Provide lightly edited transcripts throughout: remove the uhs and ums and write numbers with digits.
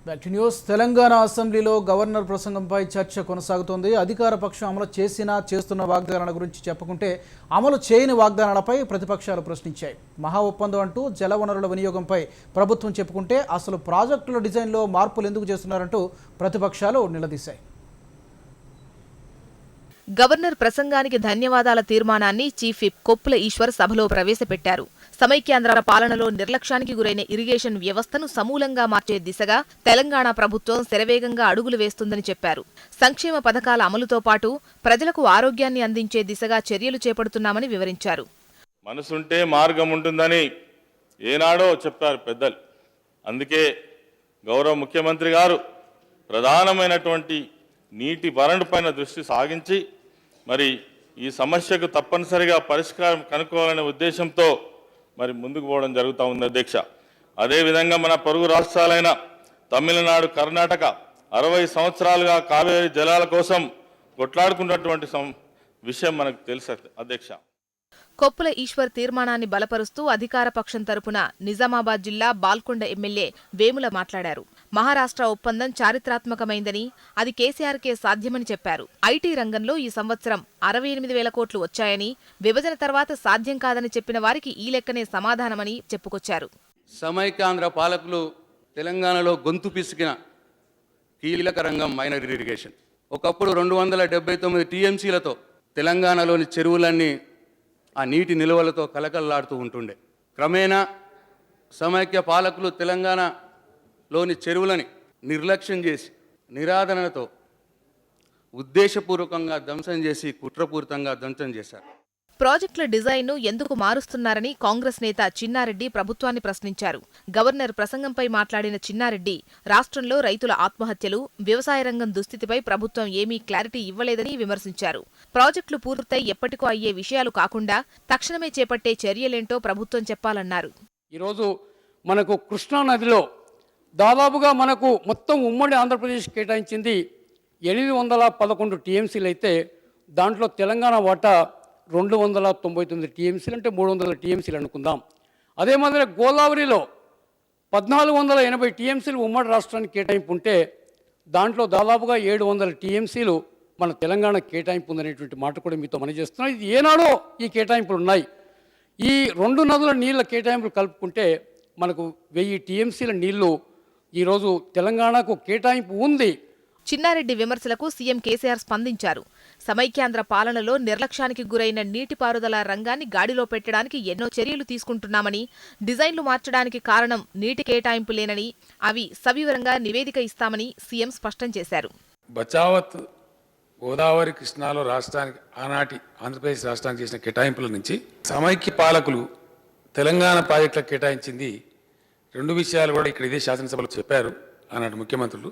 Back news. Telangana అసెంబ్లీలో governor ప్రసంగంపై చర్చ కొనసాగుతోంది. అధికార పక్షం అమలు చేస్తున్న వాగ్దానాల గురించి చెప్పుకుంటే అమలు చేయని వాగ్దానాలపై ప్రతిపక్షాలు ప్రశ్నించాయి. మహా ఒప్పందం అంటూ జలవనరుల వినియోగంపై ప్రభుత్వం చెప్పుకుంటే అసలు ప్రాజెక్టుల డిజైన్లో మార్పులు ఎందుకు చేస్తున్నారంటూ ప్రతిపక్షాలు నిలదీశాయి. గవర్నర్ ప్రసంగానికి ధన్యవాదాల తీర్మానాన్ని చీఫ్ విప్ కొప్పుల ఈశ్వర్ సభలో ప్రవేశపెట్టారు. సమైక్యాంధ్ర పాలనలో నిర్లక్ష్యానికి గురైన ఇరిగేషన్ వ్యవస్థను సమూలంగా మార్చే దిశగా తెలంగాణ ప్రభుత్వం శరవేగంగా అడుగులు వేస్తుందని చెప్పారు. సంక్షేమ పథకాల అమలుతో పాటు ప్రజలకు ఆరోగ్యాన్ని అందించే దిశగా చర్యలు చేపడుతున్నామని వివరించారు. మనసుంటే మార్గం ఉంటుందని ఏనాడో చెప్పారు పెద్దలు. అందుకే గౌరవ ముఖ్యమంత్రి గారు ప్రధానమైనటువంటి నీటి వనరు పైన దృష్టి సాగించి మరి ఈ సమస్యకు తప్పనిసరిగా పరిష్కారం కనుక్కోవాలనే ఉద్దేశంతో మరి ముందుకు పోవడం జరుగుతూ ఉంది అధ్యక్ష. అదేవిధంగా మన పొరుగు రాష్ట్రాలైన తమిళనాడు, కర్ణాటక 60 సంవత్సరాలుగా కావేరీ జలాల కోసం కొట్లాడుకున్నటువంటి విషయం మనకు తెలుసు అధ్యక్ష. కొప్పుల ఈశ్వర్ తీర్మానాన్ని బలపరుస్తూ అధికార పక్షం తరపున నిజామాబాద్ జిల్లా బాల్కొండ ఎమ్మెల్యే వేముల మాట్లాడారు. మహారాష్ట్ర ఒప్పందం చారిత్రాత్మకమైందని, అది కేసీఆర్కే సాధ్యమని చెప్పారు. ఐటీ రంగంలో ఈ సంవత్సరం 68,000 కోట్లు వచ్చాయని, విభజన తర్వాత సాధ్యం కాదని చెప్పిన వారికి ఈ లెక్కనే సమాధానమని చెప్పుకొచ్చారు. సమైక్యాంధ్ర పాలకులు తెలంగాణలో గొంతు పిసికిన కీలక రంగం మైనర్ ఇరిగేషన్. ఒకప్పుడు 279 టీఎంసీలతో తెలంగాణలోని చెరువులన్నీ ఆ నీటి నిల్వలతో కలకల్లాడుతూ ఉంటుండే. క్రమేణా సమైక్య పాలకులు తెలంగాణలోని చెరువులని నిర్లక్ష్యం చేసి, నిరాదరణతో ఉద్దేశపూర్వకంగా ధ్వంసం చేసి, కుట్రపూరితంగా ధ్వంసం చేశారు. ప్రాజెక్టుల డిజైన్ను ఎందుకు మారుస్తున్నారని కాంగ్రెస్ నేత చిన్నారెడ్డి ప్రభుత్వాన్ని ప్రశ్నించారు. గవర్నర్ ప్రసంగంపై మాట్లాడిన చిన్నారెడ్డి, రాష్ట్రంలో రైతుల ఆత్మహత్యలు, వ్యవసాయ రంగం దుస్థితిపై ప్రభుత్వం ఏమీ క్లారిటీ ఇవ్వలేదని విమర్శించారు. ప్రాజెక్టులు పూర్తయి ఎప్పటికో అయ్యే విషయాలు కాకుండా తక్షణమే చేపట్టే చర్యలేంటో ప్రభుత్వం చెప్పాలన్నారు. ఈరోజు మనకు కృష్ణానదిలో దాదాపుగా మనకు మొత్తం ఉమ్మడి ఆంధ్రప్రదేశ్ కేటాయించింది 811 టీఎంసీలు అయితే దాంట్లో తెలంగాణ వాటా 299 టీఎంసీలు, అంటే 300 టీఎంసీలు అనుకుందాం. అదే మాదిరి గోదావరిలో 1480 టీఎంసీలు ఉమ్మడి రాష్ట్రానికి కేటాయింపు ఉంటే దాంట్లో దాదాపుగా 700 టీఎంసీలు మన తెలంగాణ కేటాయింపు ఉందనేటువంటి మాట కూడా మీతో మనం చేస్తున్నాం. ఇది ఏనాడో ఈ కేటాయింపులు ఉన్నాయి. ఈ 2 నదుల నీళ్ళ కేటాయింపులు కలుపుకుంటే మనకు 1000 టీఎంసీల నీళ్లు ఈరోజు తెలంగాణకు కేటాయింపు ఉంది. చిన్నారెడ్డి విమర్శలకు సీఎం కేసీఆర్ స్పందించారు. సమైక్యాంధ్ర పాలనలో నిర్లక్ష్యానికి గురైన నీటిపారుదల రంగాన్ని గాడిలో పెట్టడానికి ఎన్నో చర్యలు తీసుకుంటున్నామని, డిజైన్లు మార్చడానికి కారణం నీటి కేటాయింపులేనని, అవి సవివరంగా నివేదిక ఇస్తామని సీఎం స్పష్టం చేశారు. బచావత్ గోదావరి కృష్ణాలో రాష్ట్రానికి ఆనాటి ఆంధ్రప్రదేశ్ రాష్ట్రానికి చేసిన కేటాయింపుల నుంచి సమైక్య పాలకులు తెలంగాణ ప్రాజెక్టులకు కేటాయించింది 2 విషయాలు కూడా ఇక్కడ ఇదే శాసనసభలో చెప్పారు ఆనాటి ముఖ్యమంత్రులు.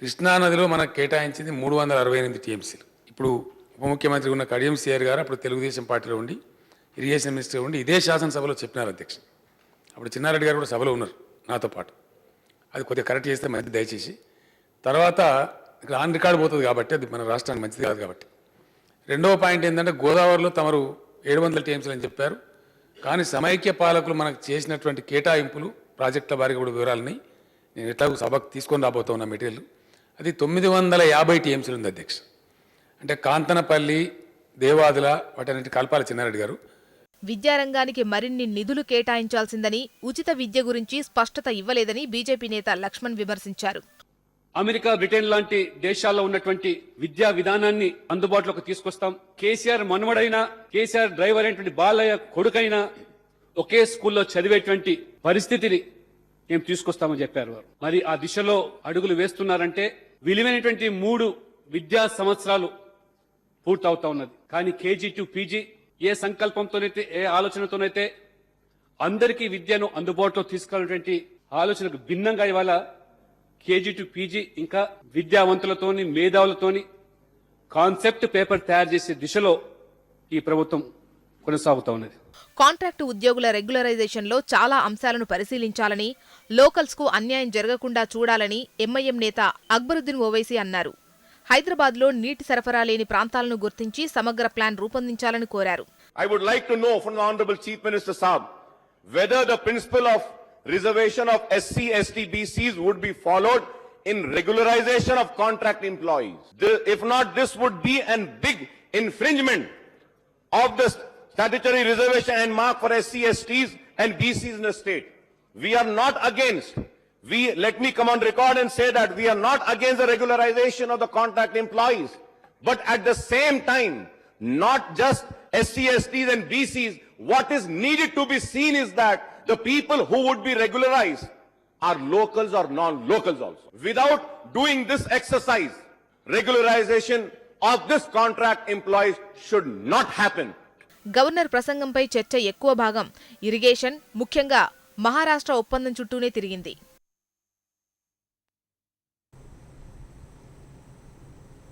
కృష్ణానదిలో మనకు కేటాయించింది 368 టీఎంసీలు. ఇప్పుడు ఉప ముఖ్యమంత్రి ఉన్న కడియం సిఆర్ గారు అప్పుడు తెలుగుదేశం పార్టీలో ఉండి ఇరిగేషన్ మినిస్టర్ ఉండి ఇదే శాసనసభలో చెప్పినారు అధ్యక్ష. అప్పుడు చిన్నారెడ్డి గారు కూడా సభలో ఉన్నారు నాతో పాటు. అది కొద్దిగా కరెక్ట్ చేస్తే మంచిది దయచేసి. తర్వాత ఇక్కడ ఆన్ రికార్డు పోతుంది కాబట్టి అది మన రాష్ట్రానికి మంచిది కాదు కాబట్టి. రెండవ పాయింట్ ఏంటంటే గోదావరిలో తమరు 700 టీఎంసీలు అని చెప్పారు. కానీ సమైక్య పాలకులు మనకు చేసినటువంటి కేటాయింపులు ప్రాజెక్టుల వారికి కూడా వివరాలని నేను ఎట్లాగో సభకు తీసుకొని రాబోతా ఉన్నా మెటీరియల్. అది 950 టీఎంసీలు ఉంది అధ్యక్ష. అంటే కాంతనపల్లి, దేవాదుల వాటన్నిటి కల్పాల చిన్నారెడ్డి గారు. విద్యారంగానికి మరిన్ని నిధులు కేటాయించాల్సిందని, ఉచిత విద్య గురించి స్పష్టత ఇవ్వలేదని బీజేపీ నేత లక్ష్మణ్ విమర్శించారు. అమెరికా, బ్రిటన్ లాంటి దేశాల్లో ఉన్నటువంటి విద్యా విధానాన్ని అందుబాటులోకి తీసుకొస్తాం. కేసీఆర్ మనవడైనా, కేసీఆర్ డ్రైవర్ అయినటువంటి బాలయ్య కొడుకైనా ఒకే స్కూల్లో చదివేటువంటి పరిస్థితిని మేము తీసుకొస్తామని చెప్పారు వారు. మరి ఆ దిశలో అడుగులు వేస్తున్నారంటే విలువైనటువంటి 3 విద్యా సంవత్సరాలు పూర్తవుతా ఉన్నది. కానీ కేజీ టు పీజీ ఏ సంకల్పంతోనైతే, ఏ ఆలోచనతోనైతే అందరికీ విద్యను అందుబాటులో తీసుకెళ్ళినటువంటి ఆలోచనకు భిన్నంగా ఇవాళ కేజీ టు పీజీ ఇంకా విద్యావంతులతోని, మేధావులతోని కాన్సెప్ట్ పేపర్ తయారు చేసే దిశలో ఈ ప్రభుత్వం కొనసాగుతూ ఉన్నది. కాంట్రాక్టు ఉద్యోగుల రెగ్యులరైజేషన్లో చాలా అంశాలను పరిశీలించాలని, లోకల్స్కు అన్యాయం జరగకుండా చూడాలని ఎంఐఎం నేత అక్బరుద్దీన్ ఓవైసీ అన్నారు. హైదరాబాద్లో నీటి సరఫరా లేని ప్రాంతాలను గుర్తించి సమగ్ర ప్లాన్ రూపొందించాలని కోరారు. I would like to know from the Honorable Chief Minister Saab whether the principle of reservation of SC, ST, BCs would be followed in regularization of contract employees. If not, this would be a big infringement of the statutory reservation and mark for SC, STs and BCs in the state. We are not against. Let me come on record and say that we are not against the regularization of the contract employees. But at the same time, not just SC, STs and BCs, what is needed to be seen is that the people who would be regularized are locals or non-locals also. Without doing this exercise, regularization of this contract employees should not happen. Governor ప్రసంగంపై చర్చ ఎక్కువ భాగం irrigation, ముఖ్యంగా మహారాష్ట్ర ఒప్పందం చుట్టూనే తిరిగింది.